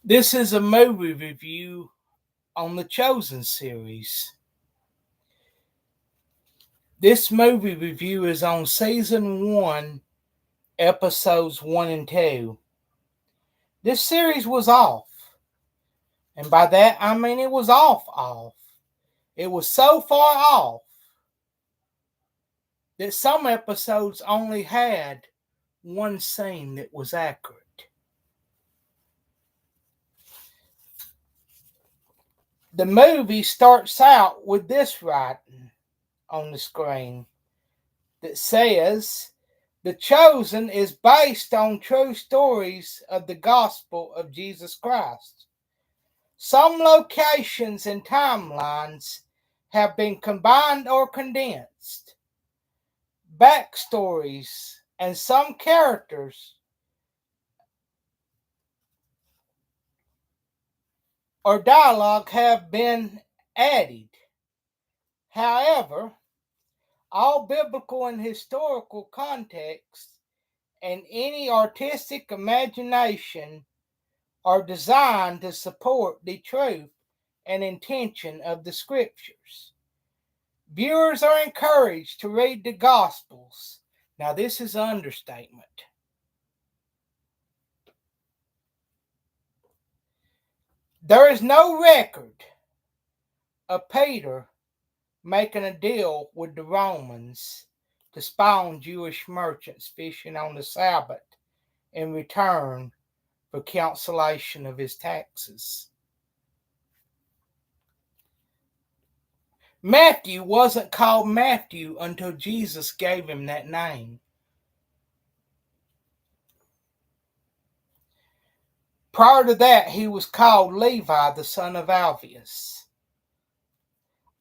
This is a movie review on the Chosen series. This movie review is on season 1, episodes 1 and 2. This series was off. And by that, I mean it was off. It was so far off that some episodes only had one scene that was accurate. The movie starts out with this writing on the screen that says, "The Chosen is based on true stories of the gospel of Jesus Christ. Some locations and timelines have been combined or condensed. Backstories and some characters or dialogue have been added. However, all biblical and historical context and any artistic imagination are designed to support the truth and intention of the scriptures. Viewers are encouraged to read the Gospels." Now, this is an understatement. "There is no record of Peter making a deal with the Romans to spy on Jewish merchants fishing on the Sabbath in return for cancellation of his taxes. Matthew wasn't called Matthew until Jesus gave him that name. Prior to that, he was called Levi, the son of Alphaeus.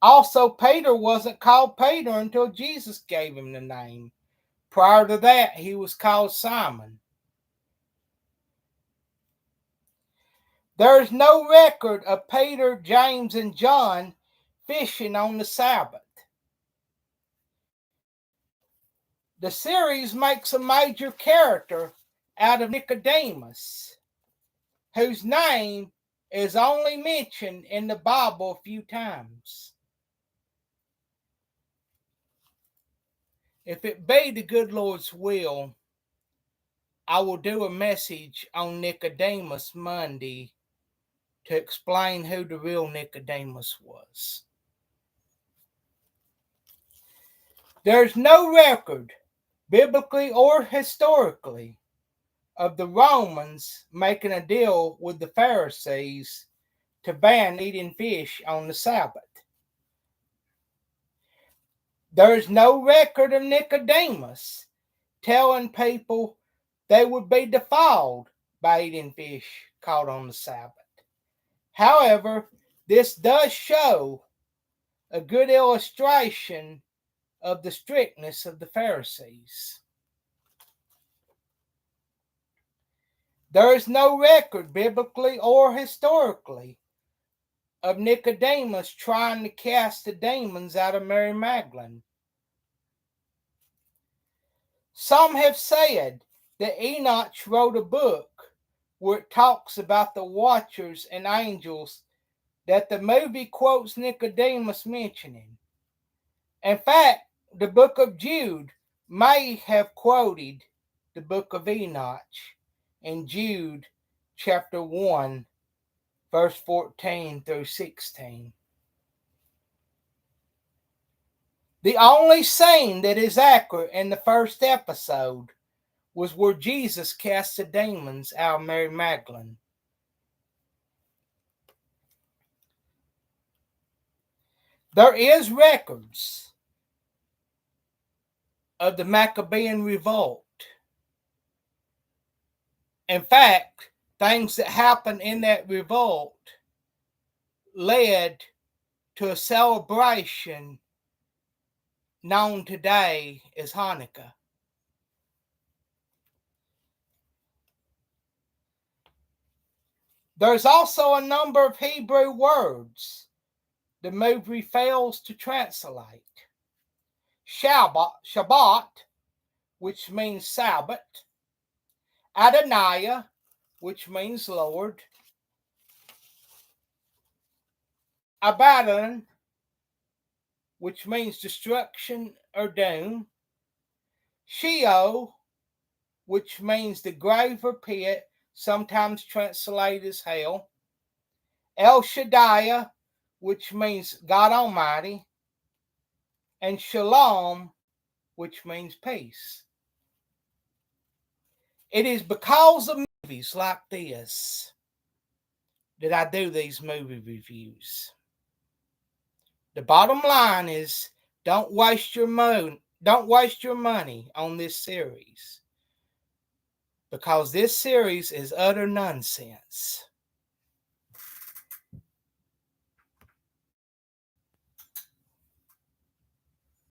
Also, Peter wasn't called Peter until Jesus gave him the name. Prior to that, he was called Simon. There is no record of Peter, James, and John fishing on the Sabbath. The series makes a major character out of Nicodemus, whose name is only mentioned in the Bible a few times. If it be the good Lord's will, I will do a message on Nicodemus Monday to explain who the real Nicodemus was. There's no record, biblically or historically, of the Romans making a deal with the Pharisees to ban eating fish on the Sabbath. There is no record of Nicodemus telling people they would be defiled by eating fish caught on the Sabbath. However, this does show a good illustration of the strictness of the Pharisees. There is no record, biblically or historically, of Nicodemus trying to cast the demons out of Mary Magdalene. Some have said that Enoch wrote a book where it talks about the watchers and angels that the movie quotes Nicodemus mentioning. In fact, the book of Jude may have quoted the book of Enoch in Jude chapter 1, verse 14 through 16. The only scene that is accurate in the first episode was where Jesus cast the demons out of Mary Magdalene. There is records of the Maccabean revolt. In fact, things that happened in that revolt led to a celebration known today as Hanukkah. There's also a number of Hebrew words the movie fails to translate. Shabbat, which means Sabbath. Adonai, which means Lord. Abaddon, which means destruction or doom. Sheol, which means the grave or pit, sometimes translated as hell. El Shaddai, which means God Almighty. And Shalom, which means peace. It is because of movies like this that I do these movie reviews. The bottom line is don't waste your money on this series, because this series is utter nonsense.